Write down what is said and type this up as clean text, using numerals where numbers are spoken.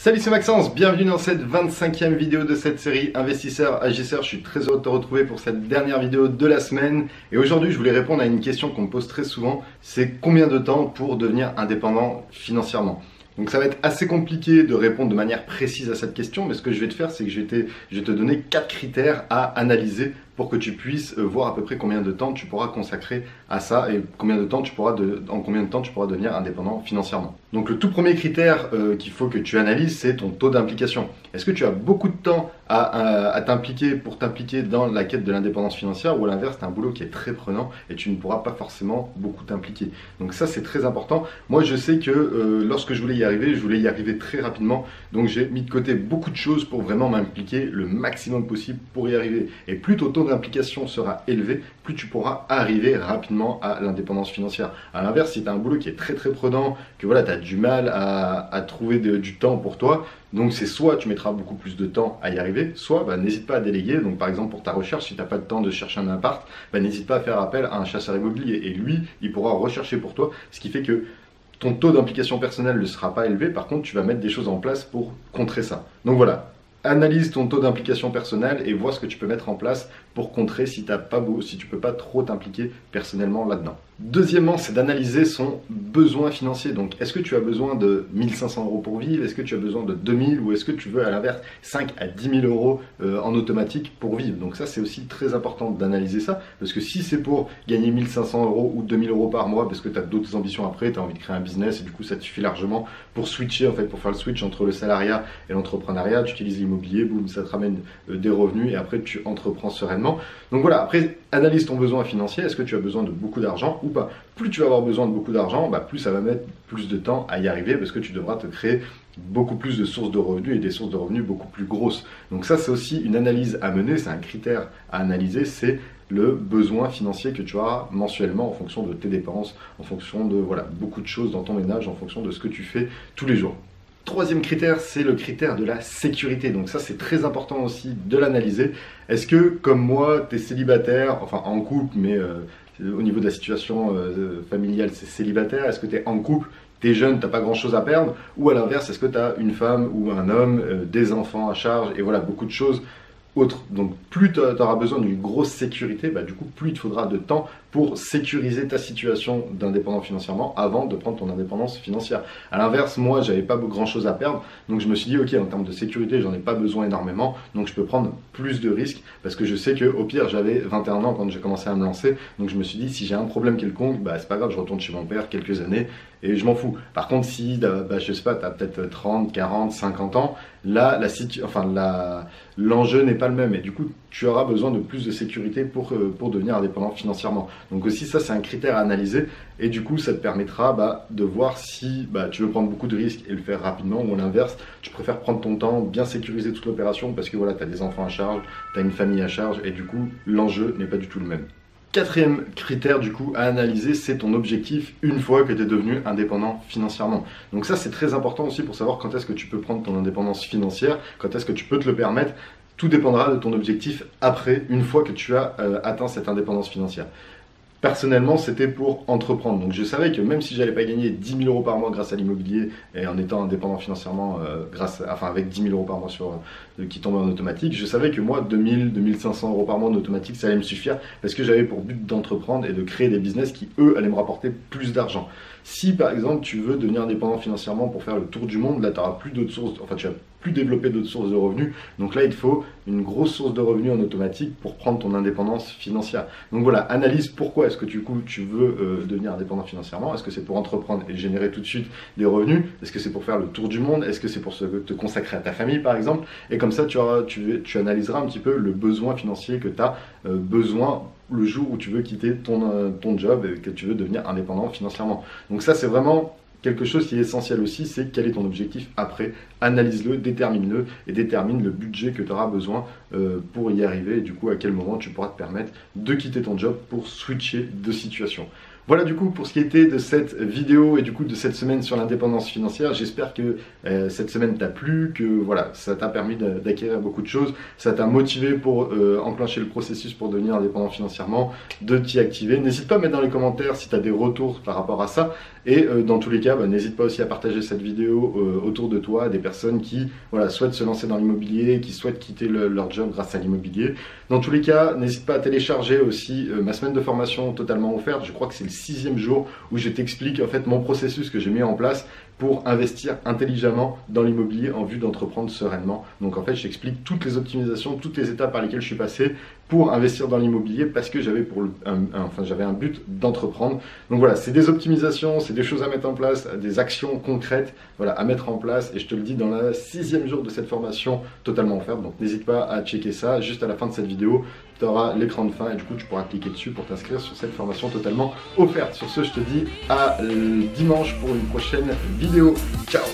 Salut, c'est Maxence, bienvenue dans cette 25e vidéo de cette série Investisseurs Agisseurs. Je suis très heureux de te retrouver pour cette dernière vidéo de la semaine. Et aujourd'hui, je voulais répondre à une question qu'on me pose très souvent, c'est combien de temps pour devenir indépendant financièrement? Donc ça va être assez compliqué de répondre de manière précise à cette question, mais ce que je vais te faire, c'est que je vais te donner 4 critères à analyser pour que tu puisses voir à peu près combien de temps tu pourras consacrer à ça et en combien de temps tu pourras devenir indépendant financièrement. Donc le tout premier critère qu'il faut que tu analyses, c'est ton taux d'implication. Est-ce que tu as beaucoup de temps à t'impliquer pour t'impliquer dans la quête de l'indépendance financière, ou à l'inverse, tu as un boulot qui est très prenant et tu ne pourras pas forcément beaucoup t'impliquer. Donc ça, c'est très important. Moi, je sais que lorsque je voulais y arriver très rapidement. Donc j'ai mis de côté beaucoup de choses pour vraiment m'impliquer le maximum possible pour y arriver. Et plus ton taux d'implication sera élevé, plus tu pourras arriver rapidement à l'indépendance financière. À l'inverse, si tu as un boulot qui est très prenant, que voilà, tu as du mal à trouver du temps pour toi, donc c'est soit tu mettras beaucoup plus de temps à y arriver, soit n'hésite pas à déléguer. Donc par exemple pour ta recherche, si tu n'as pas de temps de chercher un appart, n'hésite pas à faire appel à un chasseur immobilier et lui, il pourra rechercher pour toi, ce qui fait que ton taux d'implication personnelle ne sera pas élevé. Par contre, tu vas mettre des choses en place pour contrer ça. Donc voilà, analyse ton taux d'implication personnelle et vois ce que tu peux mettre en place pour contrer si tu ne peux pas trop t'impliquer personnellement là-dedans. Deuxièmement, c'est d'analyser son besoin financier. Donc, est-ce que tu as besoin de 1500 € pour vivre? Est-ce que tu as besoin de 2000? Ou est-ce que tu veux à l'inverse 5 à 10 000 € en automatique pour vivre? Donc ça, c'est aussi très important d'analyser ça. Parce que si c'est pour gagner 1500 € ou 2000 € par mois, parce que tu as d'autres ambitions après, tu as envie de créer un business et du coup, ça te suffit largement pour switcher, en fait, pour faire le switch entre le salariat et l'entrepreneuriat, tu utilises l'immobilier, boum, ça te ramène des revenus et après, tu entreprends sereinement. Donc voilà, après, analyse ton besoin financier. Est-ce que tu as besoin de beaucoup d'argent ou pas? Plus tu vas avoir besoin de beaucoup d'argent, plus ça va mettre plus de temps à y arriver parce que tu devras te créer beaucoup plus de sources de revenus et des sources de revenus beaucoup plus grosses. Donc ça, c'est aussi une analyse à mener, c'est un critère à analyser, c'est le besoin financier que tu auras mensuellement en fonction de tes dépenses, en fonction de beaucoup de choses dans ton ménage, en fonction de ce que tu fais tous les jours. Troisième critère, c'est le critère de la sécurité. Donc ça, c'est très important aussi de l'analyser. Est-ce que, comme moi, tu es célibataire, enfin en couple, mais au niveau de la situation familiale, c'est célibataire? Est-ce que tu es en couple, tu es jeune, tu n'as pas grand-chose à perdre? Ou à l'inverse, est-ce que tu as une femme ou un homme, des enfants à charge, et voilà, beaucoup de choses autres. Donc plus tu auras besoin d'une grosse sécurité, du coup plus il te faudra de temps pour sécuriser ta situation d'indépendant financièrement avant de prendre ton indépendance financière. À l'inverse, moi j'avais pas grand chose à perdre, donc je me suis dit ok, en termes de sécurité j'en ai pas besoin énormément, donc je peux prendre plus de risques parce que je sais que au pire j'avais 21 ans quand j'ai commencé à me lancer, donc je me suis dit si j'ai un problème quelconque, c'est pas grave, je retourne chez mon père quelques années et je m'en fous. Par contre si je sais pas, tu as peut-être 30, 40, 50 ans, là l'enjeu n'est pas le même et du coup tu auras besoin de plus de sécurité pour devenir indépendant financièrement. Donc aussi ça c'est un critère à analyser et du coup ça te permettra de voir si tu veux prendre beaucoup de risques et le faire rapidement ou à l'inverse tu préfères prendre ton temps, bien sécuriser toute l'opération parce que voilà, tu as des enfants à charge, tu as une famille à charge et du coup l'enjeu n'est pas du tout le même. Quatrième critère du coup à analyser, c'est ton objectif une fois que tu es devenu indépendant financièrement. Donc ça c'est très important aussi pour savoir quand est-ce que tu peux prendre ton indépendance financière, quand est-ce que tu peux te le permettre. Tout dépendra de ton objectif après, une fois que tu as atteint cette indépendance financière. Personnellement, c'était pour entreprendre. Donc je savais que même si j'allais pas gagner 10 000 € par mois grâce à l'immobilier et en étant indépendant financièrement, avec 10 000 € par mois qui tombaient en automatique, je savais que moi, 2000, 2500 € par mois en automatique, ça allait me suffire parce que j'avais pour but d'entreprendre et de créer des business qui, eux, allaient me rapporter plus d'argent. Si par exemple, tu veux devenir indépendant financièrement pour faire le tour du monde, là, tu n'auras plus d'autres sources, tu vas plus développer d'autres sources de revenus. Donc là, il te faut une grosse source de revenus en automatique pour prendre ton indépendance financière. Donc voilà, analyse pourquoi est-ce que tu veux devenir indépendant financièrement. Est-ce que c'est pour entreprendre et générer tout de suite des revenus? Est-ce que c'est pour faire le tour du monde? Est-ce que c'est pour te consacrer à ta famille par exemple? Et comme ça, tu analyseras un petit peu le besoin financier que tu as besoin le jour où tu veux quitter ton job et que tu veux devenir indépendant financièrement. Donc ça, c'est vraiment quelque chose qui est essentiel aussi, c'est quel est ton objectif après. Analyse-le, détermine-le et détermine le budget que tu auras besoin pour y arriver et du coup à quel moment tu pourras te permettre de quitter ton job pour switcher de situation. Voilà du coup pour ce qui était de cette vidéo et du coup de cette semaine sur l'indépendance financière. J'espère que cette semaine t'a plu, que voilà, ça t'a permis d'acquérir beaucoup de choses, ça t'a motivé pour enclencher le processus pour devenir indépendant financièrement, de t'y activer. N'hésite pas à mettre dans les commentaires si tu as des retours par rapport à ça Et dans tous les cas, n'hésite pas aussi à partager cette vidéo autour de toi, à des personnes qui souhaitent se lancer dans l'immobilier, qui souhaitent quitter leur job grâce à l'immobilier. Dans tous les cas, n'hésite pas à télécharger aussi ma semaine de formation totalement offerte. Je crois que c'est le 6e jour où je t'explique en fait mon processus que j'ai mis en place pour investir intelligemment dans l'immobilier en vue d'entreprendre sereinement. Donc en fait, je t'explique toutes les optimisations, toutes les étapes par lesquelles je suis passé pour investir dans l'immobilier parce que j'avais j'avais un but d'entreprendre. Donc voilà, c'est des optimisations, c'est des choses à mettre en place, des actions concrètes à mettre en place, et je te le dis dans le 6e jour de cette formation totalement offerte. Donc n'hésite pas à checker ça. Juste à la fin de cette vidéo, tu auras l'écran de fin et du coup tu pourras cliquer dessus pour t'inscrire sur cette formation totalement offerte. Sur ce, je te dis à dimanche pour une prochaine vidéo. Ciao!